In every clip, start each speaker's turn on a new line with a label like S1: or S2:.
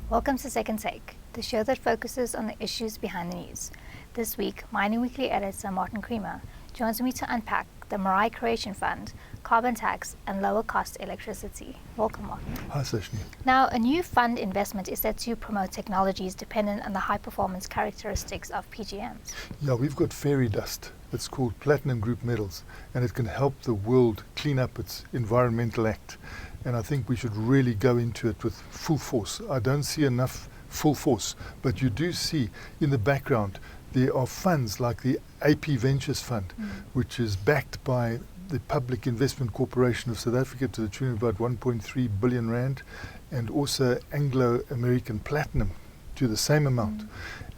S1: Welcome to Second Take, the show that focuses on the issues behind the news. This week, Mining Weekly editor Martin Creamer joins me to unpack the Mirai Creation Fund, carbon tax, and lower cost electricity. Welcome, Martin.
S2: Hi, Sashni.
S1: Now, a new fund investment is set to promote technologies dependent on the high performance characteristics of PGMs.
S2: Yeah, we've got fairy dust. It's called platinum group metals, and it can help the world clean up its environmental act. And I think we should really go into it with full force. I don't see enough full force, but you do see in the background there are funds like the AP Ventures Fund, which is backed by the Public Investment Corporation of South Africa to the tune of about 1.3 billion rand, and also Anglo-American Platinum to the same amount.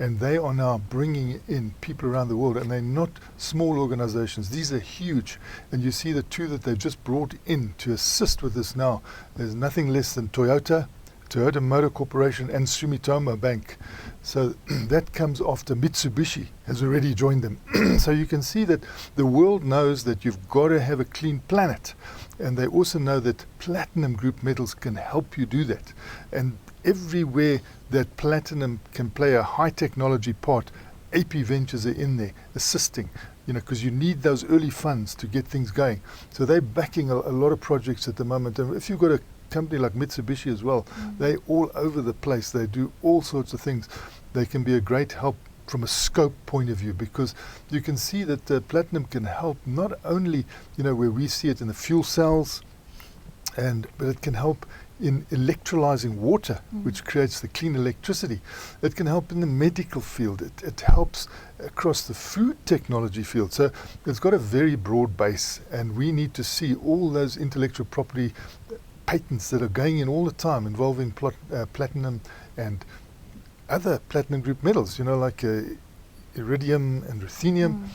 S2: And they are now bringing in people around the world, and they're not small organizations. These are huge. And you see the two that they've just brought in to assist with this now. There's nothing less than Toyota Motor Corporation, and Sumitomo Bank. So that comes after Mitsubishi has already joined them. So you can see that the world knows that you've got to have a clean planet. And they also know that platinum group metals can help you do that. And everywhere that platinum can play a high technology part, AP Ventures are in there assisting, because you need those early funds to get things going. So they're backing a lot of projects at the moment. And if you've got a company like Mitsubishi as well, they're all over the place. They do all sorts of things. They can be a great help from a scope point of view, because you can see that platinum can help not only, where we see it in the fuel cells, but it can help in electrolyzing water, which creates the clean electricity. It can help in the medical field. It helps across the food technology field. So it's got a very broad base, and we need to see all those intellectual property patents that are going in all the time involving platinum and other platinum group metals, like iridium and ruthenium,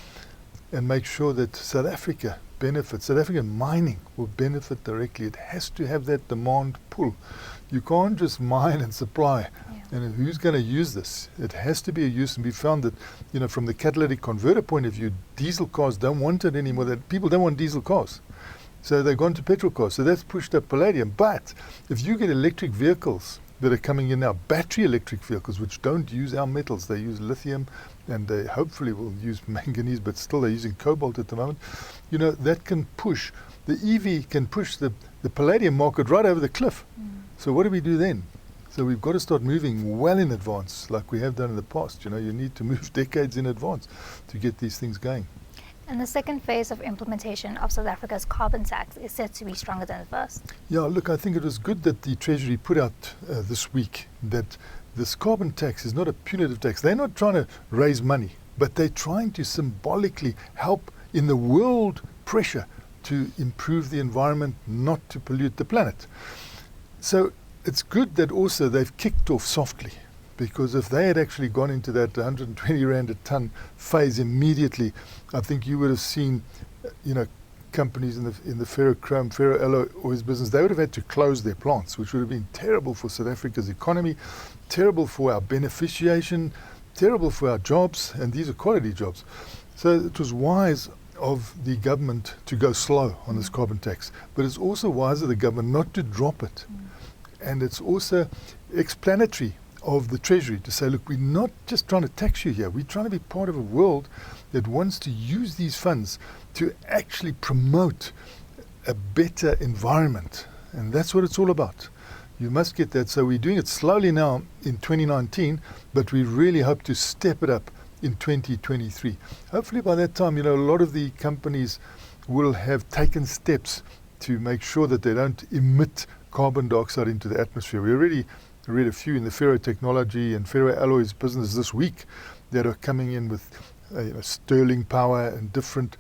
S2: and make sure that South Africa benefits. South African mining will benefit directly. It has to have that demand pull. You can't just mine and supply. And who's going to use this? It has to be a use, and we found that, from the catalytic converter point of view, diesel cars don't want it anymore. That people don't want diesel cars. So they've gone to petrol cars. So that's pushed up palladium. But if you get electric vehicles that are coming in now, battery electric vehicles, which don't use our metals, they use lithium, and they hopefully will use manganese, but still they're using cobalt at the moment, that can push, the EV can push the palladium market right over the cliff. So what do we do then? So we've got to start moving well in advance, like we have done in the past. You need to move decades in advance to get these things going.
S1: And the second phase of implementation of South Africa's carbon tax is said to be stronger than the first.
S2: Yeah, look, I think it was good that the Treasury put out this week that this carbon tax is not a punitive tax. They're not trying to raise money, but they're trying to symbolically help in the world pressure to improve the environment, not to pollute the planet. So it's good that also they've kicked off softly, because if they had actually gone into that 120 Rand a ton phase immediately, I think you would have seen, companies in the ferrochrome, ferroalloys business, they would have had to close their plants, which would have been terrible for South Africa's economy, terrible for our beneficiation, terrible for our jobs, and these are quality jobs. So it was wise of the government to go slow on this carbon tax, but it's also wise of the government not to drop it. And it's also explanatory of the Treasury to say, look, we're not just trying to tax you here, we're trying to be part of a world that wants to use these funds to actually promote a better environment. And that's what it's all about. You must get that. So we're doing it slowly now in 2019, but we really hope to step it up in 2023. Hopefully by that time, a lot of the companies will have taken steps to make sure that they don't emit carbon dioxide into the atmosphere. We already read a few in the ferrotechnology and ferroalloys business this week that are coming in with sterling power and different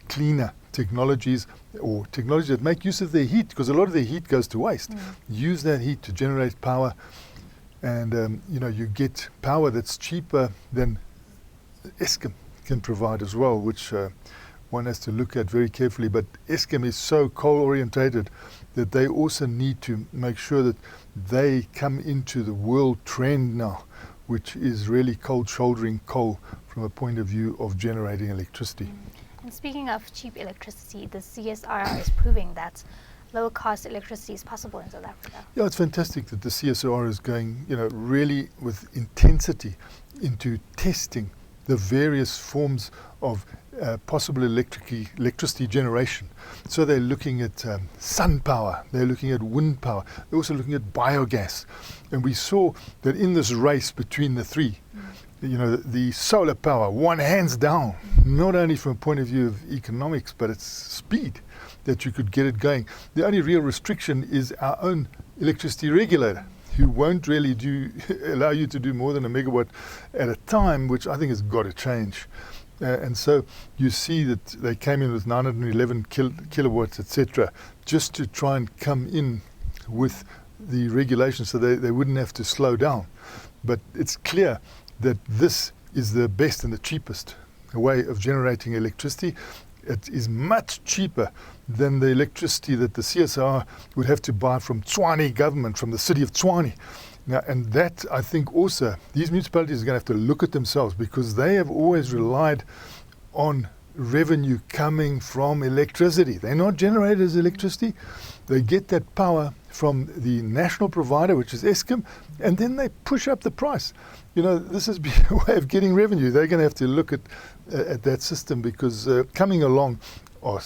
S2: cleaner technologies, or technologies that make use of their heat, because a lot of their heat goes to waste. Use that heat to generate power, and you get power that's cheaper than Eskom can provide as well, which one has to look at very carefully. But Eskom is so coal orientated that they also need to make sure that they come into the world trend now, which is really cold shouldering coal from a point of view of generating electricity.
S1: And speaking of cheap electricity, the CSIR is proving that lower cost electricity is possible in South Africa.
S2: Yeah, it's fantastic that the CSR is going, really with intensity into testing the various forms of possible electricity generation. So they're looking at sun power, they're looking at wind power, they're also looking at biogas. And we saw that in this race between the three, the solar power won hands down, not only from a point of view of economics, but its speed that you could get it going. The only real restriction is our own electricity regulator, who won't really allow you to do more than a megawatt at a time, which I think has got to change. And so you see that they came in with 911 kilowatts, etc., just to try and come in with the regulations so they wouldn't have to slow down. But it's clear that this is the best and the cheapest way of generating electricity. It is much cheaper than the electricity that the CSR would have to buy from Tshwane government, from the city of Tshwane. Now, and that, I think also, these municipalities are going to have to look at themselves, because they have always relied on revenue coming from electricity. They're not generated as electricity. They get that power from the national provider, which is Eskom, and then they push up the price. This is a way of getting revenue. They're going to have to look at that system, because coming along are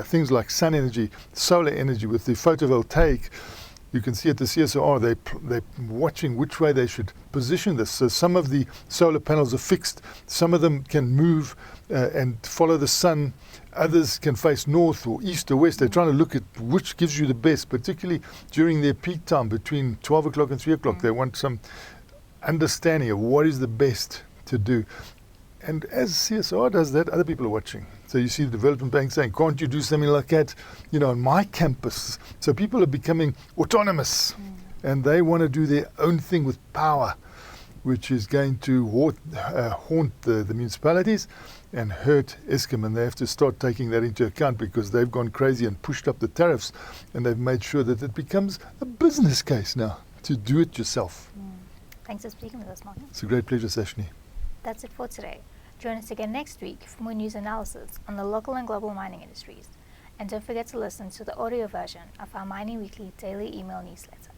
S2: things like sun energy, solar energy with the photovoltaic. You can see at the CSR, they're watching which way they should position this. So some of the solar panels are fixed. Some of them can move and follow the sun. Others can face north or east or west. They're trying to look at which gives you the best, particularly during their peak time between 12 o'clock and 3 o'clock. They want some understanding of what is the best to do. And as CSR does that, other people are watching. So you see the development bank saying, can't you do something like that, on my campus? So people are becoming autonomous, and they want to do their own thing with power, which is going to haunt the municipalities and hurt Eskom. And they have to start taking that into account, because they've gone crazy and pushed up the tariffs, and they've made sure that it becomes a business case now to do it yourself.
S1: Thanks for speaking with us, Martin.
S2: It's a great pleasure, Sashni.
S1: That's it for today. Join us again next week for more news analysis on the local and global mining industries. And don't forget to listen to the audio version of our Mining Weekly daily email newsletter.